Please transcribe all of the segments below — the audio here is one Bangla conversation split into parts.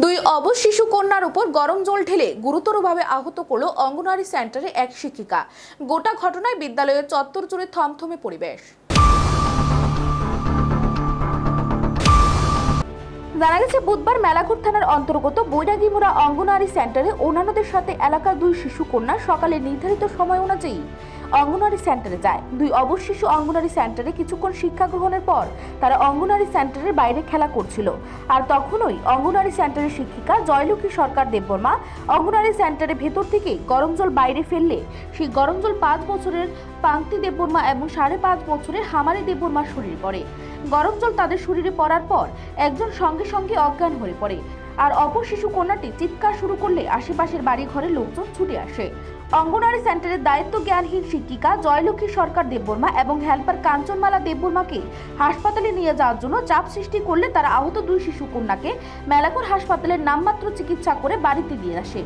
দুই অবশ শিশু কন্যার উপর গরম জল ঢেলে গুরুতরভাবে আহত করল অঙ্গনওয়াড়ি সেন্টারে এক শিক্ষিকা। গোটা ঘটনায় বিদ্যালয়ের চত্বর জুড়ে থমথমে পরিবেশ। জানা গেছে, বুধবার মেলাঘর থানার অন্তর্গত বৈরাগীমুড়া অঙ্গনওয়াড়ি সেন্টারে অন্যান্যদের সাথে এলাকার দুই শিশু কন্যা সকালে নির্ধারিত সময় অনুযায়ী অঙ্গনওয়াড়ি সেন্টারে যায়। দুই অবশ শিশু অঙ্গনওয়াড়ি সেন্টারে কিছুক্ষণ শিক্ষা গ্রহণের পর তারা অঙ্গনওয়াড়ি সেন্টারের বাইরে খেলা করছিল। আর তখনই অঙ্গনওয়াড়ি সেন্টারের শিক্ষিকা জয়লক্ষ্মী সরকার দেববর্মা অঙ্গনওয়াড়ি সেন্টারের ভেতর থেকে গরম জল বাইরে ফেললে সেই গরম জল 5 বছরের পাংতি দেববর্মা এবং 5.5 বছরের হামারি দেববর্মার শরীরে পড়ে। গরম জল তাদের শরীরে পড়ার পর একজন সঙ্গে সঙ্গে অজ্ঞান হয়ে পড়ে, আর অপর শিশু কন্যাটি চিৎকার শুরু করলে আশেপাশের বাড়ি ঘরের লোকজন ছুটে আসে। অঙ্গনওয়াড়ি সেন্টারের দায়িত্ব জ্ঞানহীন শিক্ষিকা জয়লক্ষ্মী সরকার দেববর্মা এবং হেল্পার কাঞ্চনমালা দেববর্মাকে হাসপাতালে নিয়ে যাওয়ার জন্য চাপ সৃষ্টি করলে তারা আহত দুই শিশু কন্যাকে মেলাঘর হাসপাতালের নামমাত্র চিকিৎসা করে বাড়িতে দিয়ে আসে।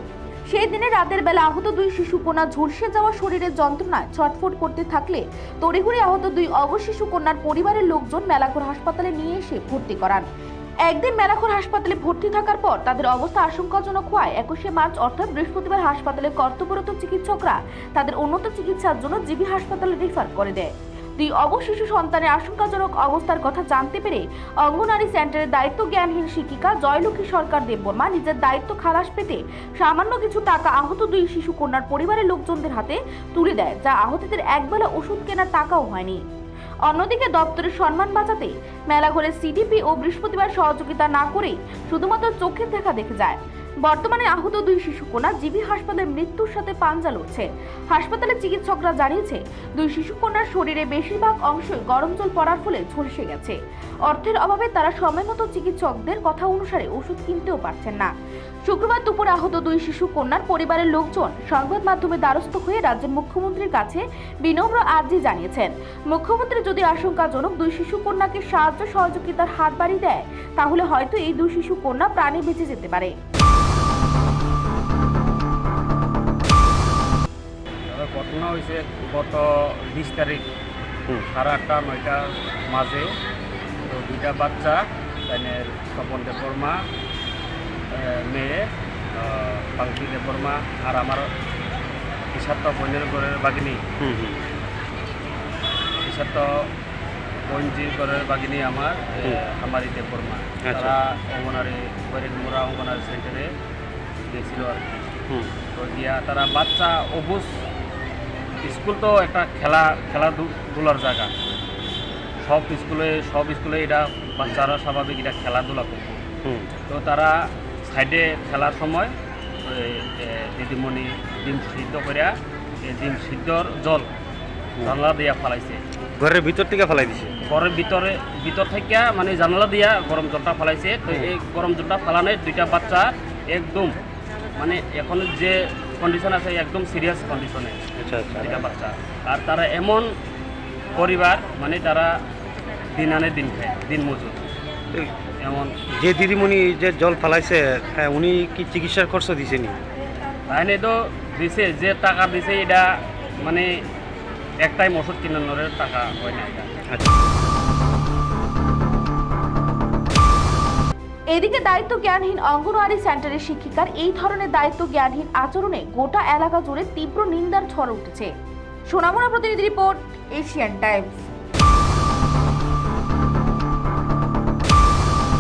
সেই দিনে রাতের বেলা আহত দুই শিশু কন্যা ঝলসে যাওয়া শরীরের যন্ত্রণায় ছটফট করতে থাকলে তড়িঘড়ি আহত দুই অবশ শিশু কন্যার পরিবারের লোকজন মেলাঘর হাসপাতালে নিয়ে এসে ভর্তি করান। একদিন মেলাঘর হাসপাতালে ভর্তি থাকার পর তাদের অবস্থা আশঙ্কাজনক হওয়ায় 21শে মার্চ অর্থাৎ বৃহস্পতিবার হাসপাতালে কর্তব্যরত চিকিৎসকরা তাদের উন্নত চিকিৎসার জন্য জিবি হাসপাতালে রেফার করে দেয়। দুই অবশ শিশু সন্তানের আশঙ্কাজনক অবস্থার কথা জানতে পেরে অঙ্গনওয়াড়ি সেন্টারের দায়িত্ব জ্ঞানহীন শিক্ষিকা জয়লক্ষ্মী সরকার দেববর্মা নিজের দায়িত্ব খালাস পেতে সামান্য কিছু টাকা আহত দুই শিশু কন্যার পরিবারের লোকজনদের হাতে তুলে দেয়, যা আহতদের একবেলা ওষুধ কেনার টাকাও হয়নি। অন্যদিকে দপ্তরের সম্মান বাঁচাতে মেলাঘরের সিডিপি ও বৃহস্পতিবার সহযোগিতা না করে শুধুমাত্র চোখের দেখা দেখে যায়। বর্তমানে আহত দুই শিশু কন্যা জিবি হাসপাতালে মৃত্যুর সাথে পাঞ্জা লড়ছে। হাসপাতালের চিকিৎসকরা জানিয়েছে, দুই শিশু কন্যার শরীরে বেশিরভাগ অংশই গরম জল পড়ার ফলে ঝলসে গেছে। অর্থের অভাবে তারা সময়মতো চিকিৎসকদের কথা অনুসারে ওষুধ কিনতেও পারছেন না। শুক্রবার দুপুরে আহত দুই শিশু কন্যার পরিবারের লোকজন সংবাদ মাধ্যমে দ্বারস্থ হয়ে রাজ্যের মুখ্যমন্ত্রীর কাছে বিনম্র আর্জি জানিয়েছেন। মুখ্যমন্ত্রী যদি আশঙ্কাজনক দুই শিশু কন্যাকে সাহায্য সহযোগিতার হাত বাড়িয়ে দেয়, তাহলে হয়তো এই দুই শিশু কন্যা প্রাণে বেঁচে যেতে পারে। ঘটনা হয়েছে গত 20 তারিখ 8:30-9টার মাঝে। তো দুইটা বাচ্চা, স্বপন দেববর্মা মেয়ে পাংতি দেববর্মা আর আমার ইশাত্ত বইনের ঘরের বাগিনী, ইশাত্ত বইনজির ঘরের বাগিনী আমার হামারি দেববর্মা, তারা অঙ্গনারী বৈরাগীমুড়া অঙ্গনারী সেন্টারে গিয়েছিল আর কি। তো গিয়া তারা বাচ্চা অবুজ, স্কুল তো একটা খেলাধুলার জায়গা, সব স্কুলে এটা বাচ্চারা স্বাভাবিক এটা খেলাধুলা করবে। তো তারা সাইডে খেলার সময় দিদিমণি ডিম সিদ্ধ করিয়া এই ডিম সিদ্ধর জল জানলা দিয়া ফালাইছে, ঘরের ভিতর থেকে ফালাই দিছে। ঘরের ভিতর থেকে মানে জানলা দিয়া গরম জলটা ফালাইছে। তো এই গরম জলটা ফালানোর দুইটা বাচ্চা একদম মানে এখন যে কন্ডিশন আছে একদম সিরিয়াস কন্ডিশনে দুইটা বাচ্চা। আর তারা এমন পরিবার মানে তারা দিন আনে দিন খায়, দিন মজুর। এমন যে দিদিমণি যে জল ফালাইছে উনি কি চিকিৎসার খরচ দিছেনি? তাইলে তো দিছে, যে টাকা দিছে এটা মানে এক টাইম ওষুধ কিনানোর টাকা হয় না এটা। এদিকে দায়িত্ব জ্ঞানহীন অঙ্গনওয়াড়ি সেন্টারের শিক্ষিকার এই ধরনের দায়িত্ব জ্ঞানহীন আচরণে গোটা এলাকা জুড়ে তীব্র নিন্দার ঝড় উঠেছে। সোনামুড়া প্রতিনিধি রিপোর্ট, এশিয়ান টাইমস।